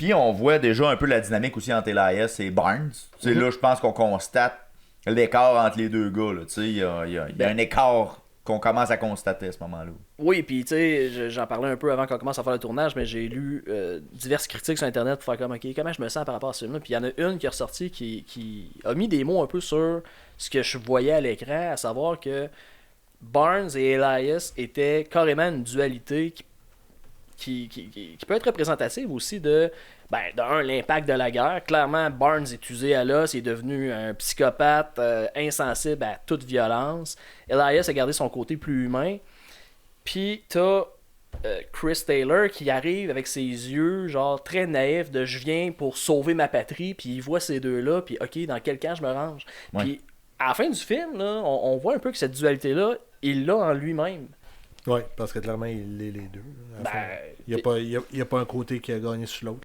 Puis on voit déjà un peu la dynamique aussi entre Elias et Barnes. Là, je pense qu'on constate l'écart entre les deux gars. Il y a un écart qu'on commence à constater à ce moment-là. Oui, puis tu sais, j'en parlais un peu avant qu'on commence à faire le tournage, mais j'ai lu diverses critiques sur Internet pour faire comme, ok, comment je me sens par rapport à ce film-là. Puis il y en a une qui est ressortie qui a mis des mots un peu sur ce que je voyais à l'écran, à savoir que Barnes et Elias étaient carrément une dualité qui peut être représentative aussi de, l'impact de la guerre. Clairement, Barnes est usé à l'os, il est devenu un psychopathe insensible à toute violence. Elias a gardé son côté plus humain. Puis t'as Chris Taylor qui arrive avec ses yeux genre très naïfs de je viens pour sauver ma patrie, puis il voit ces deux-là, puis ok, dans quel camp je me range. Ouais. Puis à la fin du film, là, on voit un peu que cette dualité-là, il l'a en lui-même. Oui, parce que clairement, il est les deux. Ben, Il n'y a pas un côté qui a gagné sur l'autre.